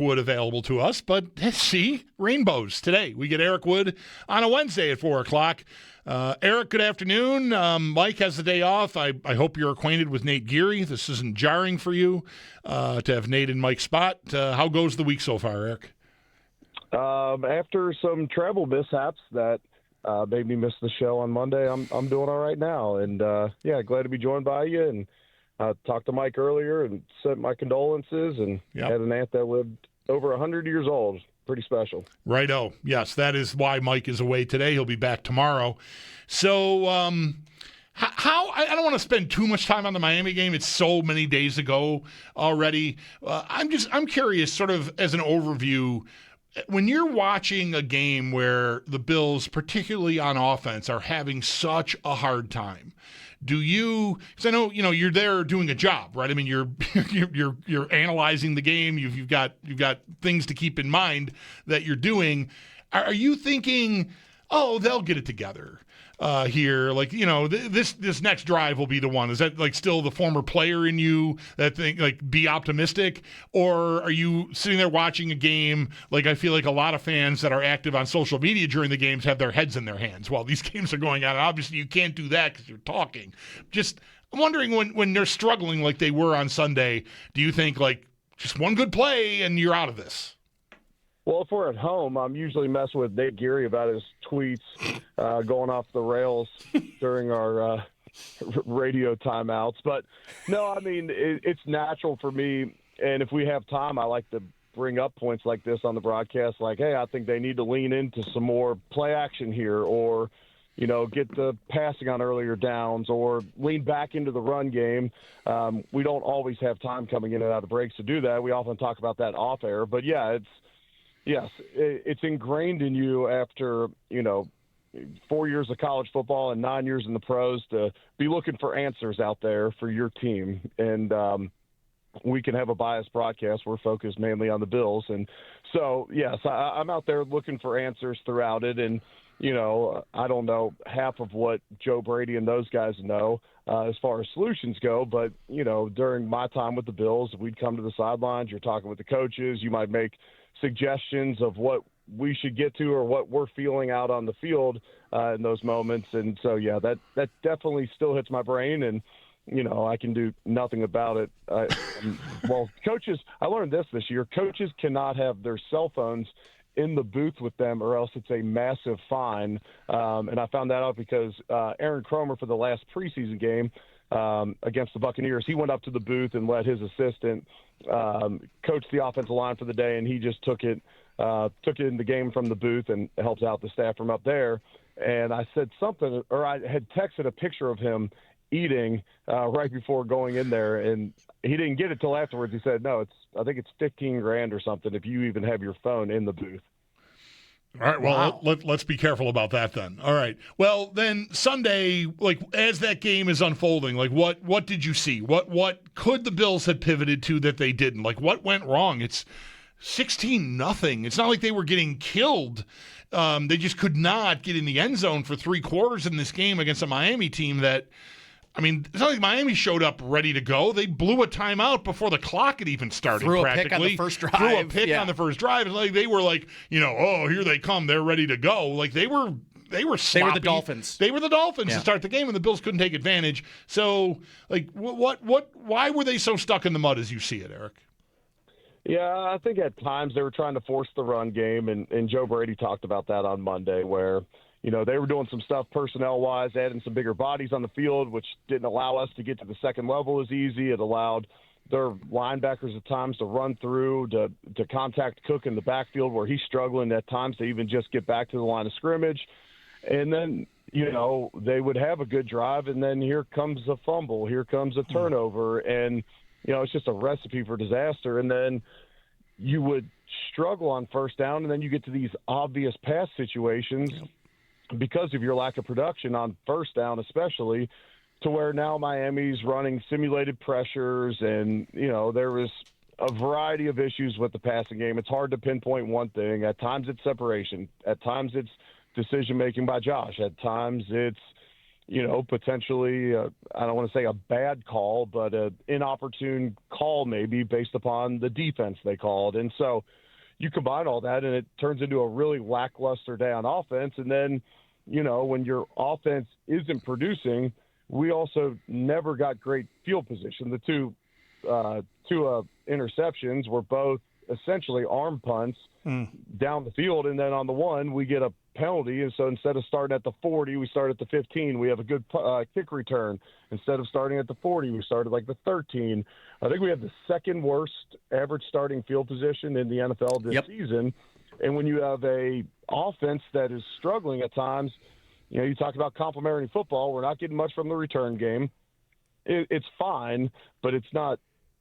Wood available to us, but see, rainbows today. We get Eric Wood on a Wednesday at 4 o'clock. Eric, good afternoon. Mike has the day off. I hope you're acquainted with Nate Geary. This isn't jarring for you to have Nate in Mike's spot. How goes the week so far, Eric? After some travel mishaps that made me miss the show on Monday, I'm doing all right now. And, glad to be joined by you. And talked to Mike earlier and sent my condolences and had an aunt that lived over 100 years old. Pretty special. Righto. Yes, that is why Mike is away today. He'll be back tomorrow. So how I don't want to spend too much time on the Miami game. It's so many days ago already. I'm curious, sort of as an overview, when you're watching a game where the Bills, particularly on offense, are having such a hard time, do you? Because I know you're there doing a job, right? I mean, you're analyzing the game. You've got things to keep in mind that you're doing. Are you thinking, oh, they'll get it together here? Like, this next drive will be the one. Is that like still the former player in you that think like be optimistic, or are you sitting there watching a game? Like, I feel like a lot of fans that are active on social media during the games have their heads in their hands while these games are going on. And obviously, you can't do that because you're talking. I'm wondering when they're struggling like they were on Sunday, do you think like just one good play and you're out of this? Well, if we're at home, I'm usually messing with Nate Geary about his tweets going off the rails during our radio timeouts. But, no, I mean, it's natural for me. And if we have time, I like to bring up points like this on the broadcast, like, hey, I think they need to lean into some more play action here, or, get the passing on earlier downs, or lean back into the run game. We don't always have time coming in and out of breaks to do that. We often talk about that off air. But, yeah, it's ingrained in you after, 4 years of college football and 9 years in the pros to be looking for answers out there for your team. And we can have a biased broadcast. We're focused mainly on the Bills. And so, yes, I'm out there looking for answers throughout it. And, I don't know half of what Joe Brady and those guys know as far as solutions go. But, during my time with the Bills, we'd come to the sidelines. You're talking with the coaches. You might make suggestions of what we should get to or what we're feeling out on the field in those moments. And so, yeah, that definitely still hits my brain, and, I can do nothing about it. Well, coaches, I learned this year, coaches cannot have their cell phones in the booth with them or else it's a massive fine. And I found that out because Aaron Cromer, for the last preseason game against the Buccaneers, he went up to the booth and let his assistant coach the offensive line for the day, and he just took it in the game from the booth and helps out the staff from up there. And I said something, or I had texted a picture of him eating right before going in there, and he didn't get it till afterwards. He said, no, I think it's $15,000 or something if you even have your phone in the booth. All right, well, let's be careful about that then. All right. Well, then Sunday, like as that game is unfolding, like what did you see? What could the Bills have pivoted to that they didn't? Like what went wrong? It's 16-0. It's not like they were getting killed. They just could not get in the end zone for 3 quarters in this game against a Miami team that, I mean, it's not like Miami showed up ready to go. They blew a timeout before the clock had even started. Threw practically. A pick on the first drive. Threw a pick on the first drive. It's like they were like, oh, here they come. They're ready to go. Like they were sloppy. They were the Dolphins. They were the Dolphins to start the game, and the Bills couldn't take advantage. So, like, why were they so stuck in the mud as you see it, Eric? Yeah, I think at times they were trying to force the run game, and Joe Brady talked about that on Monday where – they were doing some stuff personnel-wise, adding some bigger bodies on the field, which didn't allow us to get to the second level as easy. It allowed their linebackers at times to run through, to contact Cook in the backfield where he's struggling at times to even just get back to the line of scrimmage. And then, they would have a good drive, and then here comes a fumble. Here comes a turnover. And, it's just a recipe for disaster. And then you would struggle on first down, and then you get to these obvious pass situations because of your lack of production on first down, especially, to where now Miami's running simulated pressures, and, there was a variety of issues with the passing game. It's hard to pinpoint one thing. At times it's separation. At times it's decision-making by Josh. At times it's, potentially, I don't want to say a bad call, but an inopportune call maybe based upon the defense they called. And so you combine all that, and it turns into a really lackluster day on offense. And then, when your offense isn't producing, we also never got great field position. The two interceptions were both essentially arm punts down the field, and then on the one we get a penalty, and so instead of starting at the 40, we start at the 15. We have a good kick return. Instead of starting at the 40, we started like the 13. I think we have the second worst average starting field position in the NFL this season. And when you have a offense that is struggling at times, you talk about complementary football. We're not getting much from the return game. It's fine, but it's not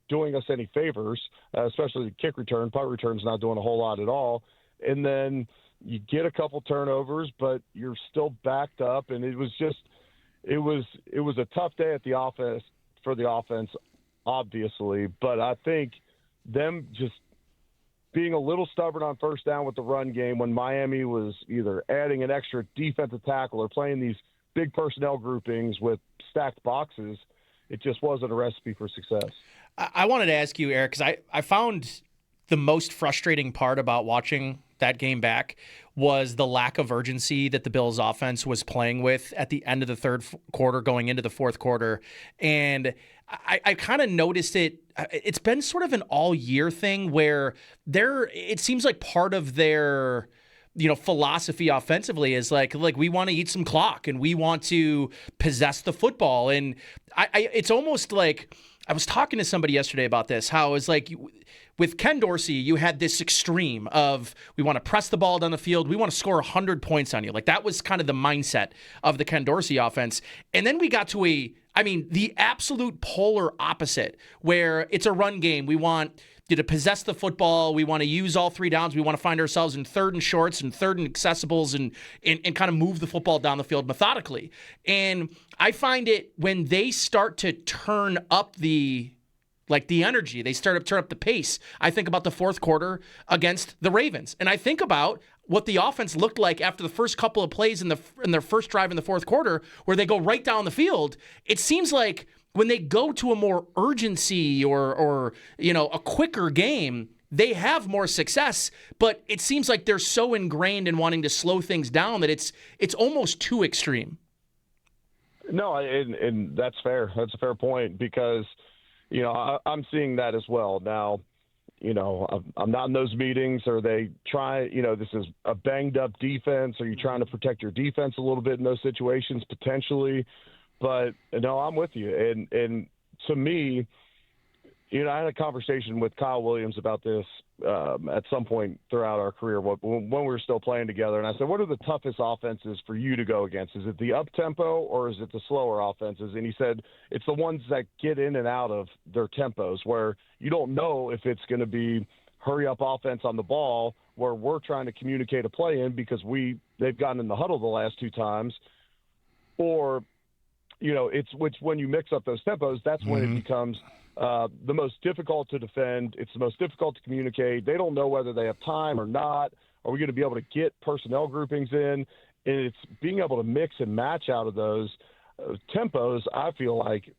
doing us any favors, especially the kick return. Punt return's not doing a whole lot at all. And then you get a couple turnovers, but you're still backed up. And it was a tough day at the office for the offense, obviously. But I think them just being a little stubborn on first down with the run game when Miami was either adding an extra defensive tackle or playing these big personnel groupings with stacked boxes, it just wasn't a recipe for success. I wanted to ask you, Eric, because I found the most frustrating part about watching that game back was the lack of urgency that the Bills offense was playing with at the end of the third quarter going into the fourth quarter. And I kind of noticed it. It's been sort of an all year thing where it seems like part of their philosophy offensively is like we want to eat some clock and we want to possess the football. And it's almost like I was talking to somebody yesterday about this, how it's like with Ken Dorsey, you had this extreme of we want to press the ball down the field. We want to score 100 points on you. Like that was kind of the mindset of the Ken Dorsey offense. And then we got to the absolute polar opposite where it's a run game. We want you to possess the football. We want to use all three downs. We want to find ourselves in third and shorts and third and accessibles and kind of move the football down the field methodically. And I find it when they start to turn up the energy, they start to turn up the pace. I think about the fourth quarter against the Ravens. And I think about what the offense looked like after the first couple of plays in their first drive in the fourth quarter where they go right down the field. It seems like when they go to a more urgency or a quicker game, they have more success, but it seems like they're so ingrained in wanting to slow things down that it's almost too extreme. No, and that's fair. That's a fair point because, I'm seeing that as well. Now, I'm not in those meetings. Are they trying, this is a banged up defense. Are you trying to protect your defense a little bit in those situations potentially? But no, I'm with you. And to me, I had a conversation with Kyle Williams about this at some point throughout our career when we were still playing together. And I said, what are the toughest offenses for you to go against? Is it the up-tempo or is it the slower offenses? And he said it's the ones that get in and out of their tempos where you don't know if it's going to be hurry-up offense on the ball where we're trying to communicate a play in because they've gotten in the huddle the last two times, or it's when you mix up those tempos, that's when it becomes the most difficult to defend. It's the most difficult to communicate. They don't know whether they have time or not. Are we going to be able to get personnel groupings in? And it's being able to mix and match out of those tempos, I feel like,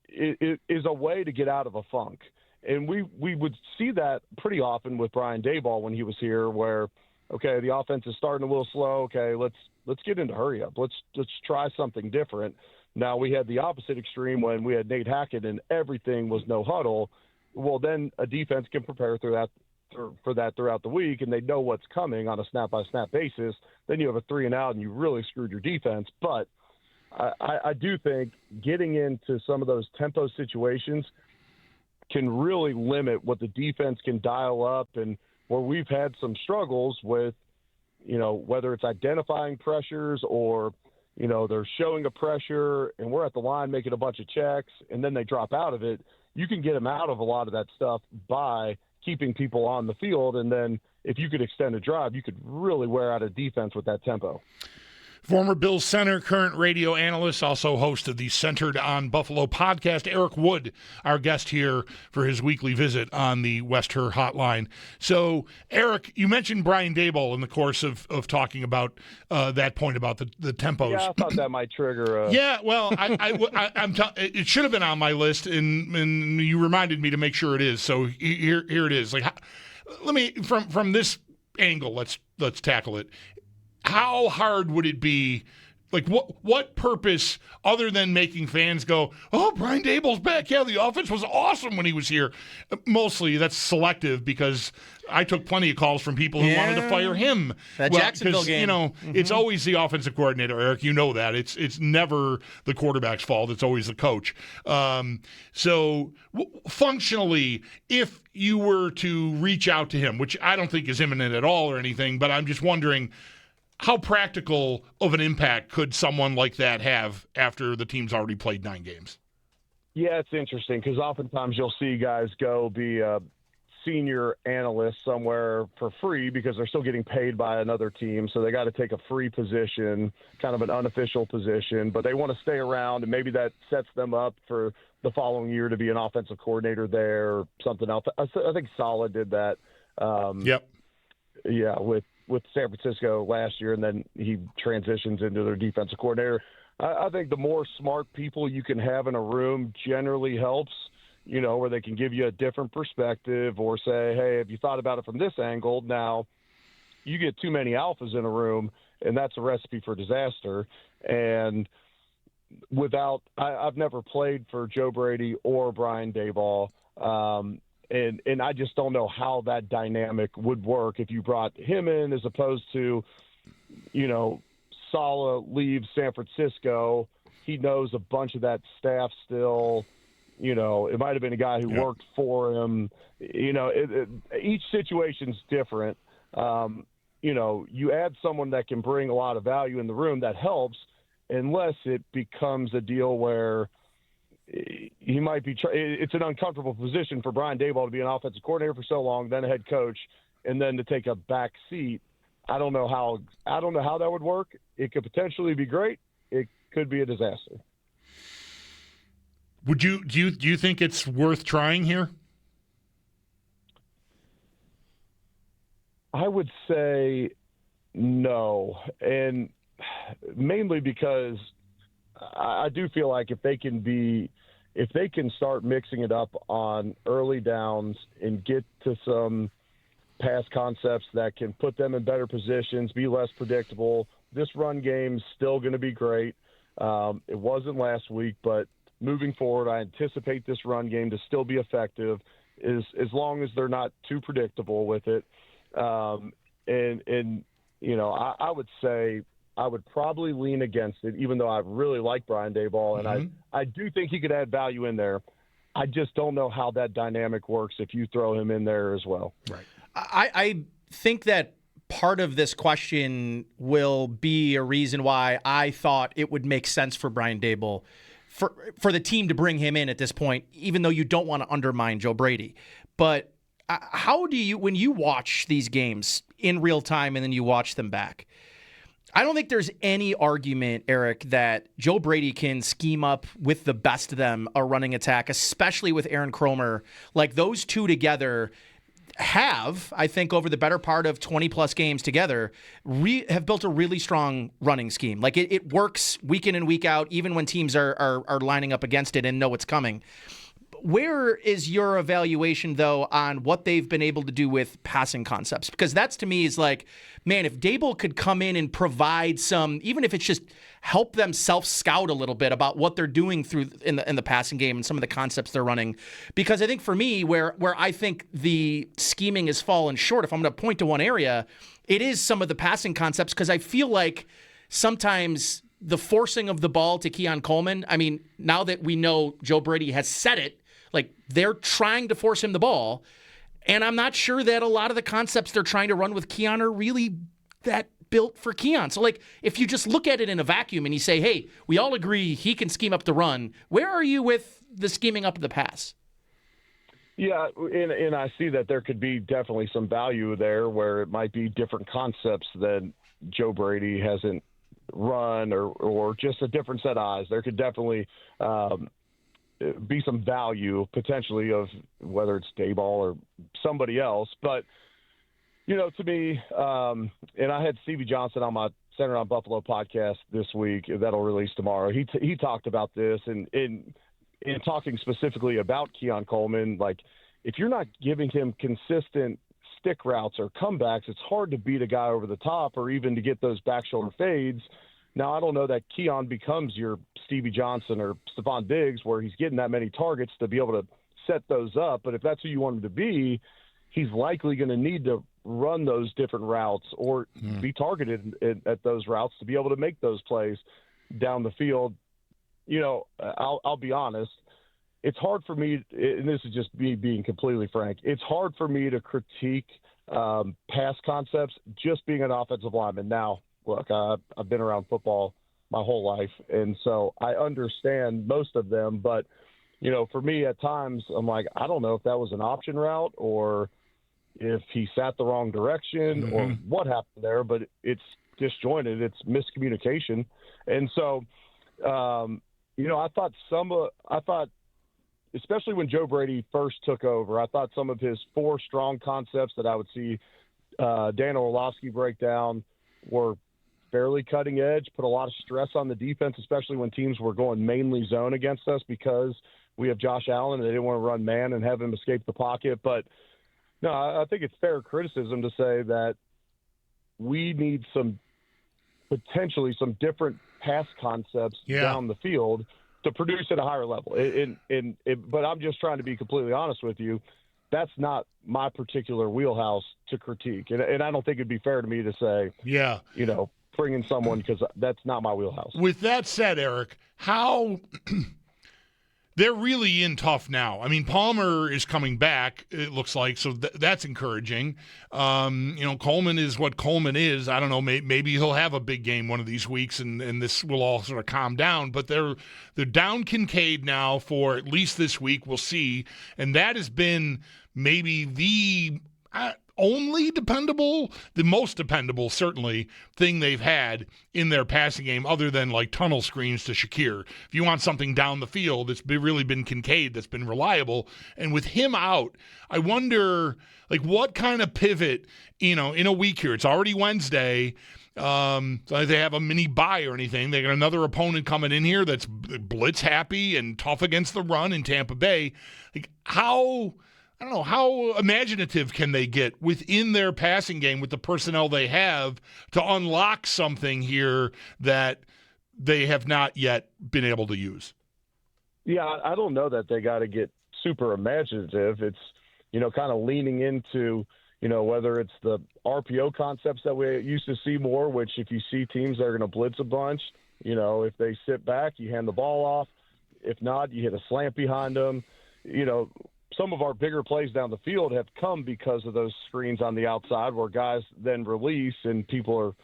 it is a way to get out of a funk. And we would see that pretty often with Brian Daboll when he was here where, okay, the offense is starting a little slow. Okay, let's get into hurry up. Let's try something different. Now, we had the opposite extreme when we had Nate Hackett and everything was no huddle. Well, then a defense can prepare for that throughout the week, and they know what's coming on a snap-by-snap basis. Then you have a 3-and-out, and you really screwed your defense. But I do think getting into some of those tempo situations can really limit what the defense can dial up, and where we've had some struggles with, whether it's identifying pressures or – they're showing a pressure and we're at the line making a bunch of checks and then they drop out of it. You can get them out of a lot of that stuff by keeping people on the field. And then if you could extend a drive, you could really wear out a defense with that tempo. Former Bills center, current radio analyst, also host of the Centered on Buffalo podcast, Eric Wood, our guest here for his weekly visit on the West Her Hotline. So, Eric, you mentioned Brian Daboll in the course of talking about that point about the tempos. Yeah, I thought that might trigger. Yeah, well, it should have been on my list, and you reminded me to make sure it is. So here it is. Like, let me from this angle, let's tackle it. How hard would it be? Like, what purpose other than making fans go, oh, Brian Daboll's back. Yeah, the offense was awesome when he was here. Mostly that's selective because I took plenty of calls from people who wanted to fire him. That Jacksonville game. You know, it's always the offensive coordinator, Eric. You know that. It's never the quarterback's fault. It's always the coach. Functionally, if you were to reach out to him, which I don't think is imminent at all or anything, but I'm just wondering, how practical of an impact could someone like that have after the team's already played 9 games? Yeah, it's interesting because oftentimes you'll see guys go be a senior analyst somewhere for free because they're still getting paid by another team. So they got to take a free position, kind of an unofficial position, but they want to stay around, and maybe that sets them up for the following year to be an offensive coordinator there or something else. I think Saleh did that. Yep. Yeah, with San Francisco last year, and then he transitions into their defensive coordinator. I think the more smart people you can have in a room generally helps, you know, where they can give you a different perspective or say, hey, have you thought about it from this angle? Now, you get too many alphas in a room, and that's a recipe for disaster. And I've never played for Joe Brady or Brian Daboll, and I just don't know how that dynamic would work if you brought him in as opposed to, you know, Saleh leaves San Francisco. He knows a bunch of that staff still. You know, it might have been a guy who worked for him. You know, each situation's different. You know, you add someone that can bring a lot of value in the room, that helps, unless it becomes a deal where he might be it's an uncomfortable position for Brian Daboll to be an offensive coordinator for so long, then a head coach, and then to take a back seat. I don't know how that would work. It could potentially be great. It could be a disaster. Do you think it's worth trying here? I would say no, and mainly because I do feel like if they can start mixing it up on early downs and get to some pass concepts that can put them in better positions, be less predictable, this run game's still going to be great. It wasn't last week, but moving forward, I anticipate this run game to still be effective as long as they're not too predictable with it. And you know, I would say I would probably lean against it, even though I really like Brian Daboll, and I do think he could add value in there. I just don't know how that dynamic works if you throw him in there as well. Right. I think that part of this question will be a reason why I thought it would make sense for Brian Daboll for the team to bring him in at this point, even though you don't want to undermine Joe Brady. But how do you, when you watch these games in real time and then you watch them back, I don't think there's any argument, Eric, that Joe Brady can scheme up with the best of them a running attack, especially with Aaron Kromer. Like, those two together have, I think, over the better part of 20-plus games together, have built a really strong running scheme. Like, it works week in and week out, even when teams are lining up against it and know it's coming. Where is your evaluation, though, on what they've been able to do with passing concepts? Because that's, to me, is like, man, if Daboll could come in and provide some, even if it's just help them self-scout a little bit about what they're doing through in the passing game and some of the concepts they're running. Because I think for me, where I think the scheming has fallen short, if I'm going to point to one area, it is some of the passing concepts, because I feel like sometimes the forcing of the ball to Keon Coleman, I mean, now that we know Joe Brady has said it, like, they're trying to force him the ball, and I'm not sure that a lot of the concepts they're trying to run with Keon are really that built for Keon. So, like, if you just look at it in a vacuum and you say, hey, we all agree he can scheme up the run, where are you with the scheming up the pass? Yeah, and I see that there could be definitely some value there where it might be different concepts that Joe Brady hasn't run or just a different set of eyes. There could definitely be some value potentially of whether it's Daboll or somebody else. But, to me, and I had Stevie Johnson on my Center on Buffalo podcast this week that'll release tomorrow. He talked about this and in talking specifically about Keon Coleman, like if you're not giving him consistent stick routes or comebacks, it's hard to beat a guy over the top or even to get those back shoulder fades. Now, I don't know that Keon becomes your Stevie Johnson or Stephon Diggs where he's getting that many targets to be able to set those up. But if that's who you want him to be, he's likely going to need to run those different routes or be targeted at those routes to be able to make those plays down the field. I'll be honest. It's hard for me, and this is just me being completely frank, it's hard for me to critique pass concepts just being an offensive lineman. Now, look, I've been around football my whole life, and so I understand most of them. But, for me at times, I'm like, I don't know if that was an option route or if he sat the wrong direction or what happened there, but it's disjointed. It's miscommunication. And so, I thought, especially when Joe Brady first took over, I thought some of his 4 strong concepts that I would see Dan Orlovsky break down were fairly cutting edge, put a lot of stress on the defense, especially when teams were going mainly zone against us because we have Josh Allen and they didn't want to run man and have him escape the pocket. But no, I think it's fair criticism to say that we need potentially some different pass concepts down the field to produce at a higher level. But I'm just trying to be completely honest with you. That's not my particular wheelhouse to critique. And I don't think it'd be fair to me to say, bring in someone because that's not my wheelhouse. With that said, Eric, how they're really in tough now. I mean, Palmer is coming back, it looks like, so that's encouraging. Coleman is what Coleman is. I don't know, maybe he'll have a big game one of these weeks, and this will all sort of calm down. But they're down Kincaid now for at least this week. We'll see. And that has been maybe the the most dependable, certainly, thing they've had in their passing game other than like tunnel screens to Shakir. If you want something down the field, it's really been Kincaid that's been reliable. And with him out, I wonder, what kind of pivot, in a week here. It's already Wednesday. So they have a mini bye or anything. They got another opponent coming in here that's blitz happy and tough against the run in Tampa Bay. How imaginative can they get within their passing game with the personnel they have to unlock something here that they have not yet been able to use? Yeah, I don't know that they got to get super imaginative. It's, kind of leaning into, whether it's the RPO concepts that we used to see more, which if you see teams that are going to blitz a bunch, if they sit back, you hand the ball off. If not, you hit a slant behind them. Some of our bigger plays down the field have come because of those screens on the outside where guys then release and people are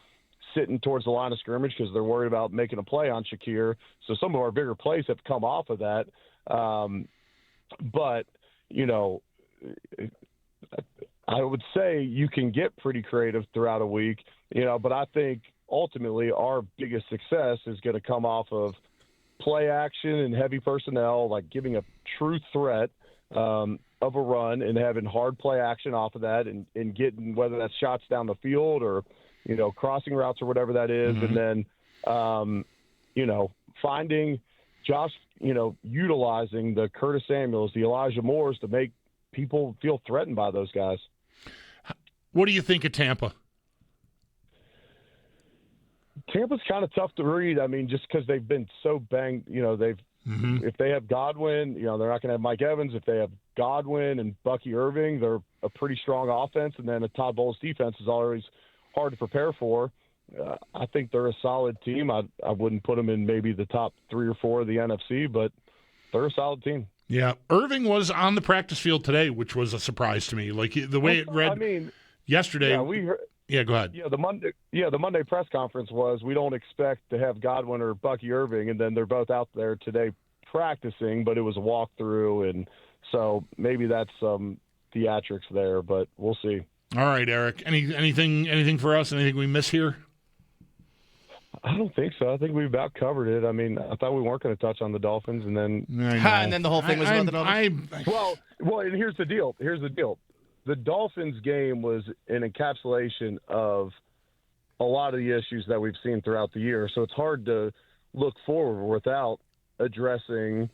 sitting towards the line of scrimmage because they're worried about making a play on Shakir. So some of our bigger plays have come off of that. But, I would say you can get pretty creative throughout a week, but I think ultimately our biggest success is going to come off of play action and heavy personnel, like giving a true threat of a run and having hard play action off of that and getting, whether that's shots down the field or, crossing routes or whatever that is. And then, finding Josh, utilizing the Curtis Samuels, the Elijah Moores to make people feel threatened by those guys. What do you think of Tampa? Tampa's kind of tough to read. I mean, just because they've been so banged, if they have Godwin, they're not going to have Mike Evans. If they have Godwin and Bucky Irving, they're a pretty strong offense. And then a Todd Bowles defense is always hard to prepare for. I think they're a solid team. I wouldn't put them in maybe the top 3 or 4 of the NFC, but they're a solid team. Yeah. Irving was on the practice field today, which was a surprise to me. Like the way it read yesterday. Yeah, we heard. Yeah, go ahead. Yeah, the Monday press conference was we don't expect to have Godwin or Bucky Irving, and then they're both out there today practicing, but it was a walkthrough, and so maybe that's some theatrics there, but we'll see. All right, Eric. Anything for us? Anything we miss here? I don't think so. I think we about covered it. I mean, I thought we weren't going to touch on the Dolphins, and then And then the whole thing was about the Dolphins. well, and here's the deal. The Dolphins game was an encapsulation of a lot of the issues that we've seen throughout the year. So it's hard to look forward without addressing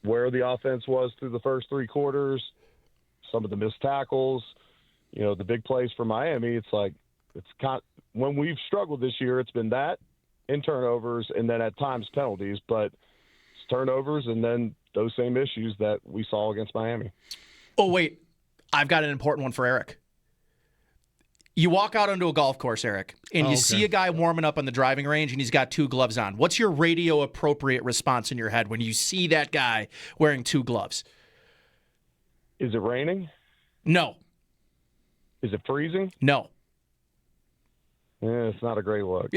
where the offense was through the first three quarters, some of the missed tackles, the big plays for Miami. It's like when we've struggled this year, it's been that and turnovers, and then at times penalties, but it's turnovers and then those same issues that we saw against Miami. Oh, wait. I've got an important one for Eric. You walk out onto a golf course, Eric, and you see a guy warming up on the driving range, and he's got two gloves on. What's your radio-appropriate response in your head when you see that guy wearing two gloves? Is it raining? No. Is it freezing? No. Yeah, it's not a great look.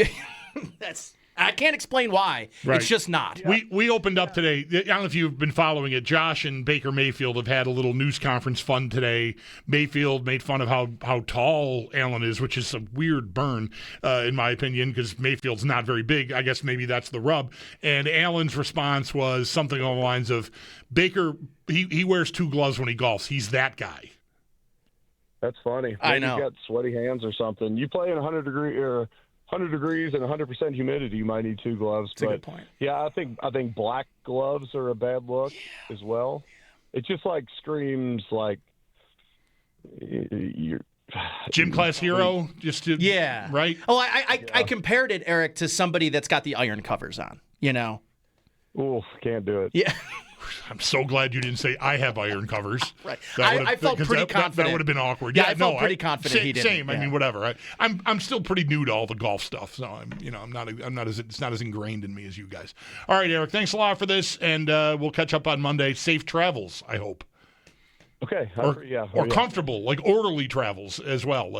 I can't explain why. Right. It's just not. Yeah. We opened up today. I don't know if you've been following it. Josh and Baker Mayfield have had a little news conference fun today. Mayfield made fun of how tall Allen is, which is a weird burn, in my opinion, because Mayfield's not very big. I guess maybe that's the rub. And Allen's response was something along the lines of, Baker, he wears two gloves when he golfs. He's that guy. That's funny. I know. You've got sweaty hands or something. You play in 100 degrees and 100% humidity, you might need two gloves. That's a good point. Yeah, I think black gloves are a bad look as well. It just screams like you're gym class hero, right? Oh, I compared it, Eric, to somebody that's got the iron covers on. Oof, can't do it. Yeah. I'm so glad you didn't say I have iron covers. Right. I felt pretty confident. That would have been awkward. Yeah, I felt pretty confident he didn't. Same. Yeah. I mean, whatever. I'm still pretty new to all the golf stuff, so it's not as ingrained in me as you guys. All right, Eric. Thanks a lot for this, and we'll catch up on Monday. Safe travels, I hope. Okay. Or comfortable, orderly travels as well,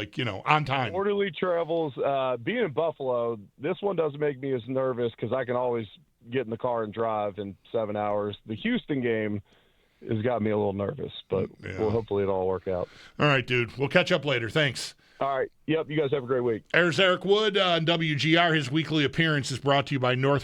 on time. Orderly travels. Being in Buffalo, this one doesn't make me as nervous because I can always get in the car and drive in 7 hours. The Houston game has got me a little nervous, but well, hopefully it'll all work out. All right, dude. We'll catch up later. Thanks. All right. Yep. You guys have a great week. There's Eric Wood on WGR. His weekly appearance is brought to you by North